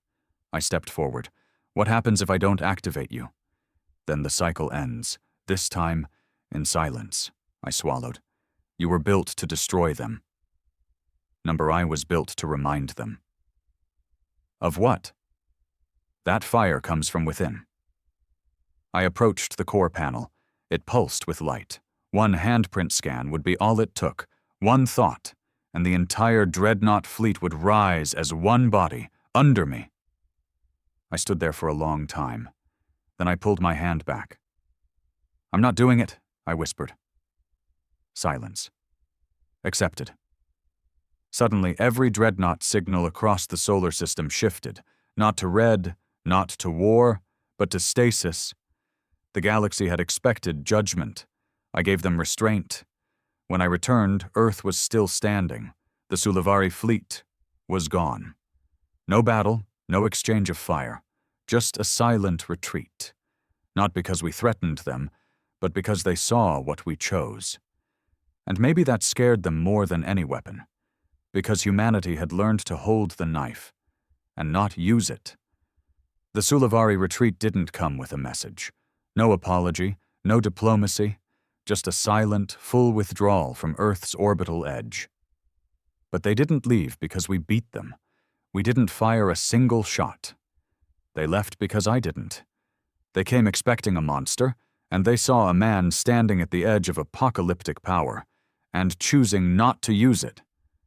I stepped forward. What happens if I don't activate you? Then the cycle ends. This time, in silence. I swallowed. You were built to destroy them. Number I was built to remind them. Of what? That fire comes from within. I approached the core panel. It pulsed with light. One handprint scan would be all it took. One thought, and the entire Dreadnought fleet would rise as one body, under me. I stood there for a long time. Then I pulled my hand back. I'm not doing it, I whispered. Silence. Accepted. Suddenly, every Dreadnought signal across the solar system shifted, not to red, not to war, but to stasis. The galaxy had expected judgment. I gave them restraint. When I returned, Earth was still standing. The Sulivari fleet was gone. No battle, no exchange of fire, just a silent retreat. Not because we threatened them, but because they saw what we chose. And maybe that scared them more than any weapon, because humanity had learned to hold the knife and not use it. The Sulivari retreat didn't come with a message. No apology, no diplomacy, just a silent, full withdrawal from Earth's orbital edge. But they didn't leave because we beat them. We didn't fire a single shot. They left because I didn't. They came expecting a monster, and they saw a man standing at the edge of apocalyptic power, and choosing not to use it.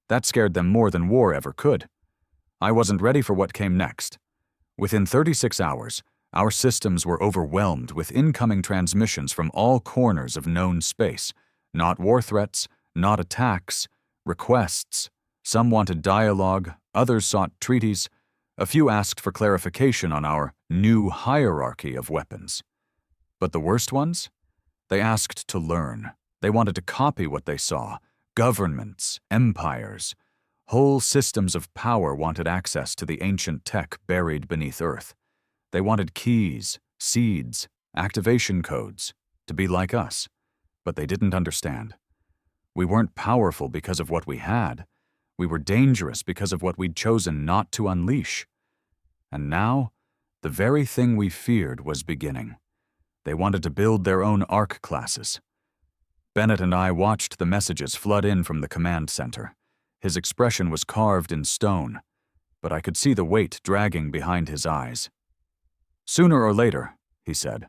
That scared them more than war ever could. I wasn't ready for what came next. Within 36 hours, our systems were overwhelmed with incoming transmissions from all corners of known space. Not war threats, not attacks, requests. Some wanted dialogue, others sought treaties. A few asked for clarification on our new hierarchy of weapons. But the worst ones? They asked to learn. They wanted to copy what they saw. Governments, empires, whole systems of power wanted access to the ancient tech buried beneath Earth. They wanted keys, seeds, activation codes, to be like us. But they didn't understand. We weren't powerful because of what we had. We were dangerous because of what we'd chosen not to unleash. And now, the very thing we feared was beginning. They wanted to build their own Arc classes. Bennett and I watched the messages flood in from the command center. His expression was carved in stone, but I could see the weight dragging behind his eyes. Sooner or later, he said,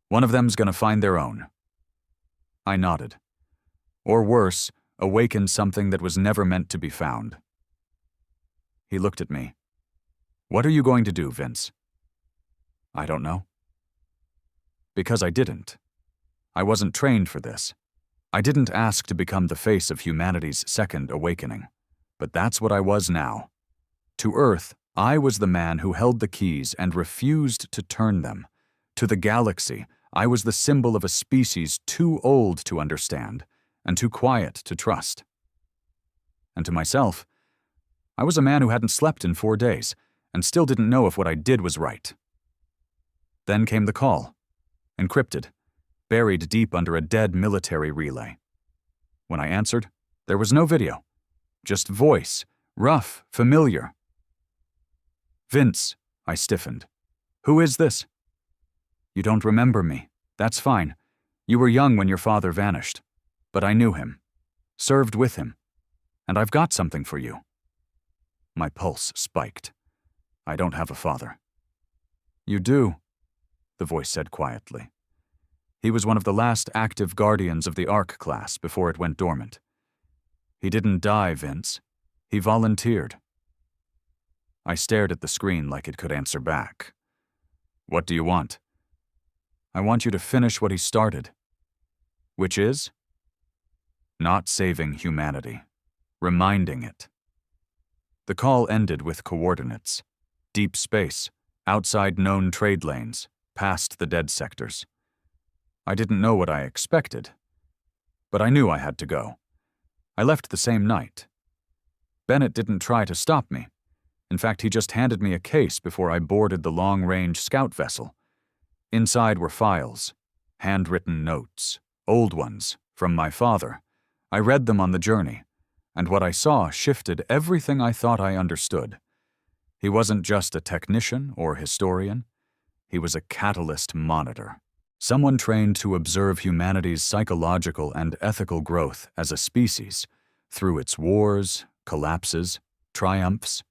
one of them's gonna find their own. I nodded. Or worse, awaken something that was never meant to be found. He looked at me. What are you going to do, Vince? I don't know. Because I didn't. I wasn't trained for this. I didn't ask to become the face of humanity's second awakening. But that's what I was now. To Earth, I was the man who held the keys and refused to turn them. To the galaxy, I was the symbol of a species too old to understand and too quiet to trust. And to myself, I was a man who hadn't slept in 4 days, and still didn't know if what I did was right. Then came the call, encrypted, buried deep under a dead military relay. When I answered, there was no video, just voice, rough, familiar. "Vince," I stiffened. "Who is this?" "You don't remember me. That's fine. You were young when your father vanished. But I knew him, served with him, and I've got something for you." My pulse spiked. "I don't have a father." "You do," the voice said quietly. "He was one of the last active guardians of the Arc class before it went dormant. He didn't die, Vince. He volunteered." I stared at the screen like it could answer back. "What do you want?" "I want you to finish what he started." "Which is?" "Not saving humanity. Reminding it." The call ended with coordinates. Deep space, outside known trade lanes, past the dead sectors. I didn't know what I expected, but I knew I had to go. I left the same night. Bennett didn't try to stop me. In fact, he just handed me a case before I boarded the long-range scout vessel. Inside were files, handwritten notes, old ones, from my father. I read them on the journey, and what I saw shifted everything I thought I understood. He wasn't just a technician or historian. He was a catalyst monitor. Someone trained to observe humanity's psychological and ethical growth as a species, through its wars, collapses, triumphs.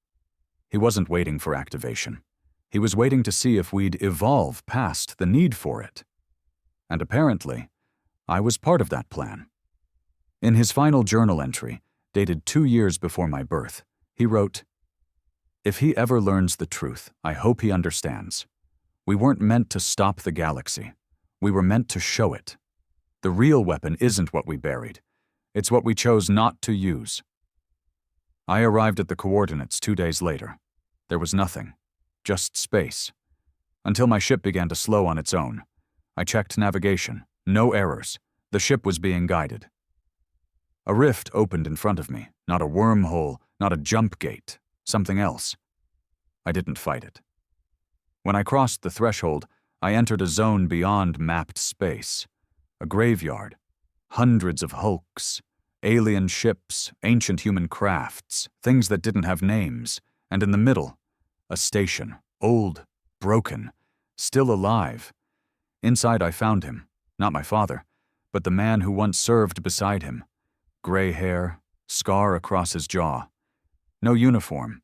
He wasn't waiting for activation. He was waiting to see if we'd evolve past the need for it. And apparently, I was part of that plan. In his final journal entry, dated 2 years before my birth, he wrote, "If he ever learns the truth, I hope he understands. We weren't meant to stop the galaxy. We were meant to show it. The real weapon isn't what we buried. It's what we chose not to use." I arrived at the coordinates 2 days later. There was nothing, just space. Until my ship began to slow on its own. I checked navigation, no errors. The ship was being guided. A rift opened in front of me, not a wormhole, not a jump gate, something else. I didn't fight it. When I crossed the threshold, I entered a zone beyond mapped space. A graveyard, hundreds of hulks, alien ships, ancient human crafts, things that didn't have names, and in the middle, a station, old, broken, still alive. Inside I found him, not my father, but the man who once served beside him. Gray hair, scar across his jaw. No uniform.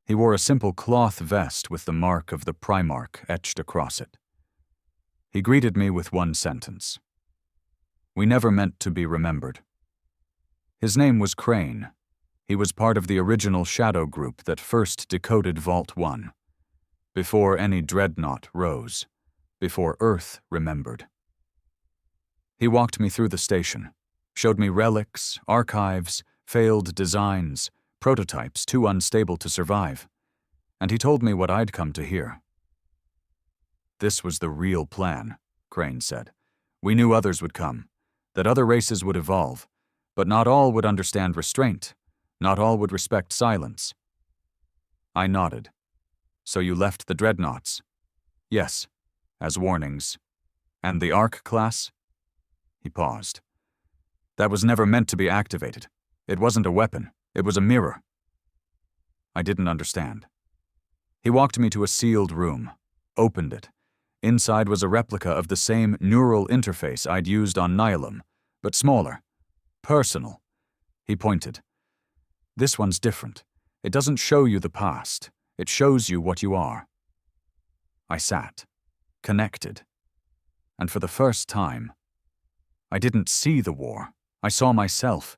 He wore a simple cloth vest with the mark of the Primarch etched across it. He greeted me with one sentence. "We never meant to be remembered." His name was Crane. He was part of the original shadow group that first decoded Vault 1. Before any dreadnought rose. Before Earth remembered. He walked me through the station, showed me relics, archives, failed designs, prototypes too unstable to survive, and he told me what I'd come to hear. "This was the real plan," Crane said. "We knew others would come, that other races would evolve, but not all would understand restraint, not all would respect silence." I nodded. "So you left the Dreadnoughts?" "Yes, as warnings." "And the Arc class?" He paused. "That was never meant to be activated. It wasn't a weapon. It was a mirror." I didn't understand. He walked me to a sealed room, opened it. Inside was a replica of the same neural interface I'd used on Nylum, but smaller. Personal. He pointed. "This one's different. It doesn't show you the past. It shows you what you are." I sat, connected. And for the first time, I didn't see the war. I saw myself.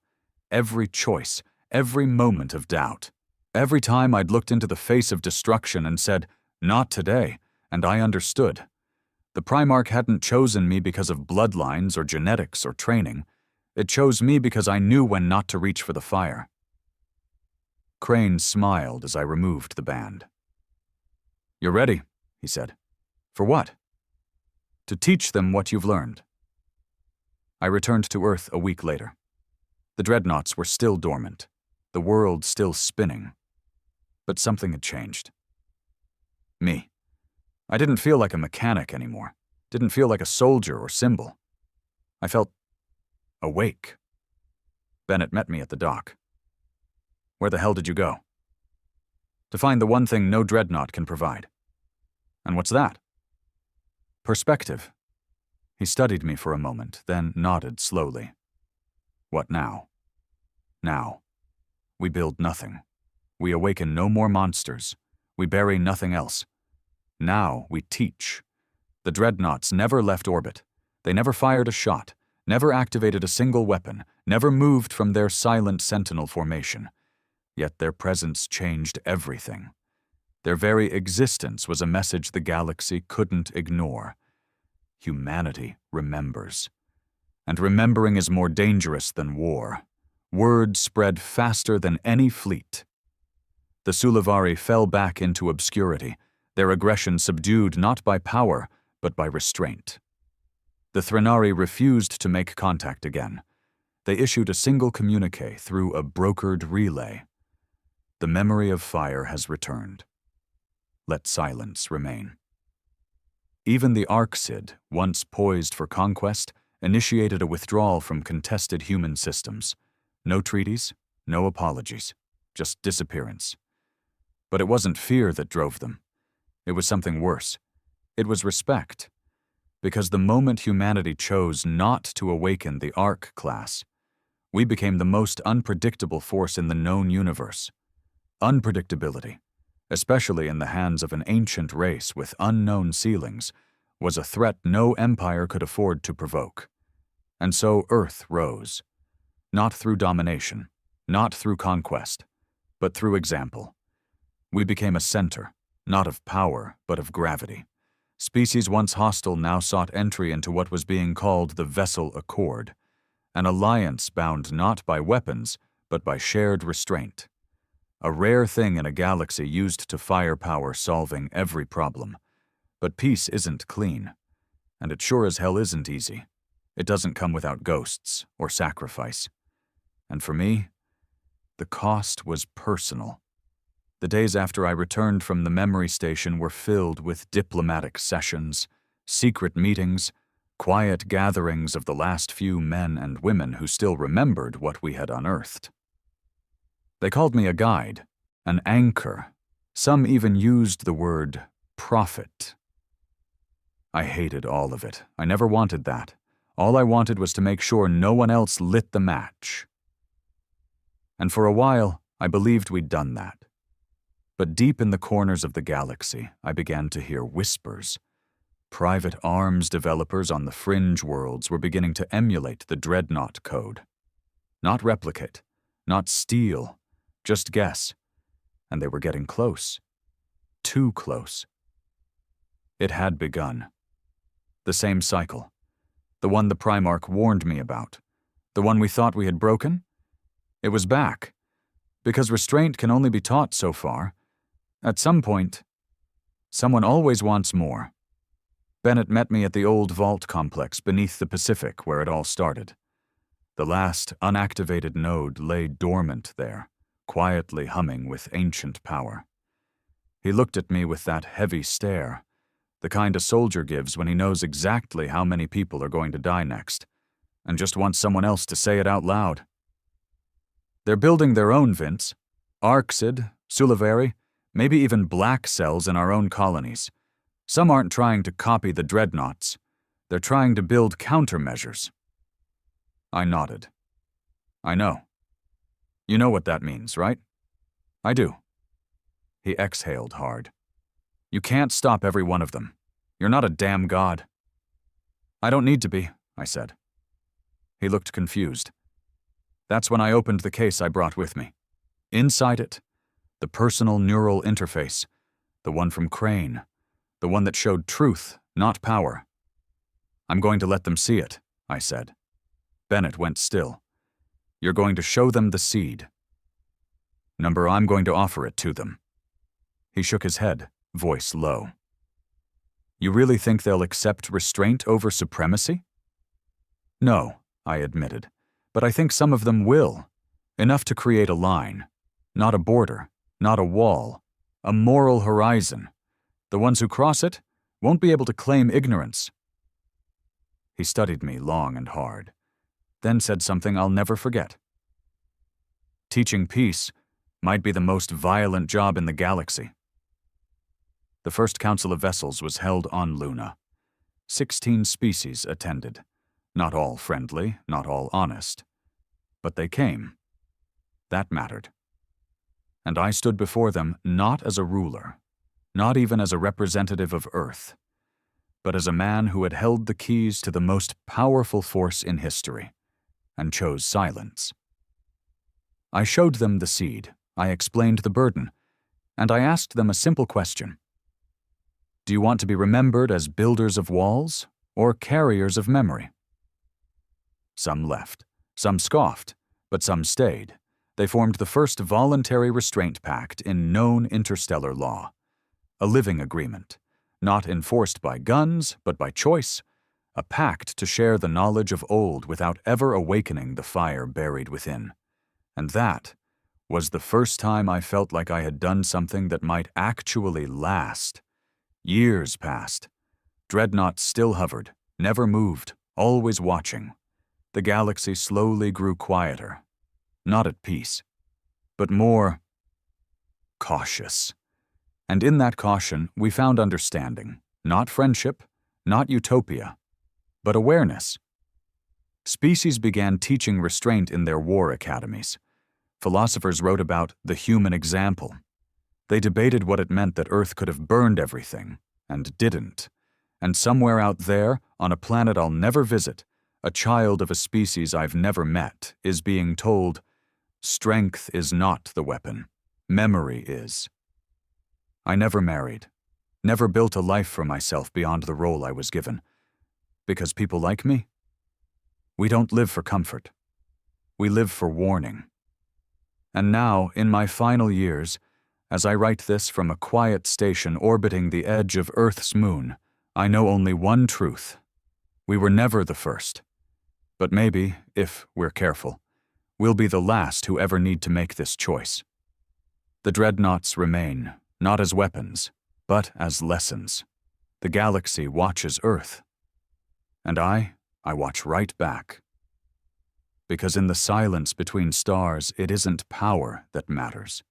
Every choice, every moment of doubt. Every time I'd looked into the face of destruction and said, "Not today," and I understood. The Primarch hadn't chosen me because of bloodlines or genetics or training. It chose me because I knew when not to reach for the fire. Crane smiled as I removed the band. "You're ready," he said. "For what?" "To teach them what you've learned." I returned to Earth a week later. The Dreadnoughts were still dormant, the world still spinning. But something had changed. Me. I didn't feel like a mechanic anymore. Didn't feel like a soldier or symbol. I felt awake. Bennett met me at the dock. Where the hell did you go? To find the one thing no dreadnought can provide. And what's that? Perspective. He studied me for a moment, then nodded slowly. What now? Now. We build nothing. We awaken no more monsters. We bury nothing else. Now we teach. The dreadnoughts never left orbit. They never fired a shot, never activated a single weapon, never moved from their silent sentinel formation. Yet their presence changed everything. Their very existence was a message the galaxy couldn't ignore. Humanity remembers. And remembering is more dangerous than war. Word spread faster than any fleet. The Sulivari fell back into obscurity, their aggression subdued not by power, but by restraint. The Threnari refused to make contact again. They issued a single communique through a brokered relay. The memory of fire has returned. Let silence remain. Even the Arcsid, once poised for conquest, initiated a withdrawal from contested human systems. No treaties, no apologies, just disappearance. But it wasn't fear that drove them. It was something worse. It was respect. Because the moment humanity chose not to awaken the Arc class, we became the most unpredictable force in the known universe. Unpredictability, especially in the hands of an ancient race with unknown ceilings, was a threat no empire could afford to provoke. And so Earth rose. Not through domination, not through conquest, but through example. We became a center, not of power, but of gravity. Species once hostile now sought entry into what was being called the Vessel Accord, an alliance bound not by weapons, but by shared restraint. A rare thing in a galaxy used to firepower solving every problem. But peace isn't clean, and it sure as hell isn't easy. It doesn't come without ghosts or sacrifice. And for me, the cost was personal. The days after I returned from the memory station were filled with diplomatic sessions, secret meetings, quiet gatherings of the last few men and women who still remembered what we had unearthed. They called me a guide, an anchor. Some even used the word prophet. I hated all of it. I never wanted that. All I wanted was to make sure no one else lit the match. And for a while, I believed we'd done that. But deep in the corners of the galaxy, I began to hear whispers. Private arms developers on the fringe worlds were beginning to emulate the Dreadnought code. Not replicate, not steal, just guess. And they were getting close. Too close. It had begun. The same cycle. The one the Primarch warned me about. The one we thought we had broken? It was back. Because restraint can only be taught so far. At some point, someone always wants more. Bennett met me at the old vault complex beneath the Pacific where it all started. The last unactivated node lay dormant there, quietly humming with ancient power. He looked at me with that heavy stare, the kind a soldier gives when he knows exactly how many people are going to die next, and just wants someone else to say it out loud. They're building their own Vince. Arcsid, Sulivari, maybe even black cells in our own colonies. Some aren't trying to copy the Dreadnoughts. They're trying to build countermeasures. I nodded. I know. You know what that means, right? I do. He exhaled hard. You can't stop every one of them. You're not a damn god. I don't need to be, I said. He looked confused. That's when I opened the case I brought with me. Inside it, the personal neural interface, the one from Crane, the one that showed truth, not power. I'm going to let them see it, I said. Bennett went still. You're going to show them the seed. Number, I'm going to offer it to them. He shook his head, voice low. You really think they'll accept restraint over supremacy? No, I admitted, but I think some of them will. Enough to create a line, not a border, not a wall, a moral horizon. The ones who cross it won't be able to claim ignorance." He studied me long and hard, then said something I'll never forget. "Teaching peace might be the most violent job in the galaxy." The first Council of Vessels was held on Luna. 16 species attended, not all friendly, not all honest. But they came. That mattered. And I stood before them not as a ruler, not even as a representative of Earth, but as a man who had held the keys to the most powerful force in history, and chose silence. I showed them the seed, I explained the burden, and I asked them a simple question. Do you want to be remembered as builders of walls or carriers of memory? Some left, some scoffed, but some stayed. They formed the first voluntary restraint pact in known interstellar law, a living agreement, not enforced by guns, but by choice, a pact to share the knowledge of old without ever awakening the fire buried within. And that was the first time I felt like I had done something that might actually last. Years passed. Dreadnoughts still hovered, never moved, always watching. The galaxy slowly grew quieter, not at peace, but more cautious. And in that caution, we found understanding, not friendship, not utopia, but awareness. Species began teaching restraint in their war academies. Philosophers wrote about the human example. They debated what it meant that Earth could have burned everything, and didn't. And somewhere out there, on a planet I'll never visit, a child of a species I've never met is being told, strength is not the weapon, memory is. I never married, never built a life for myself beyond the role I was given. Because people like me? We don't live for comfort. We live for warning. And now, in my final years, as I write this from a quiet station orbiting the edge of Earth's moon, I know only one truth. We were never the first. But maybe, if we're careful, we'll be the last who ever need to make this choice. The Dreadnoughts remain, not as weapons, but as lessons. The galaxy watches Earth. And I watch right back. Because in the silence between stars, it isn't power that matters.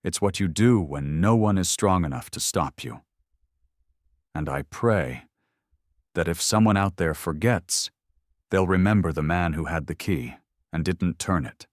It's what you do when no one is strong enough to stop you. And I pray that if someone out there forgets, they'll remember the man who had the key and didn't turn it.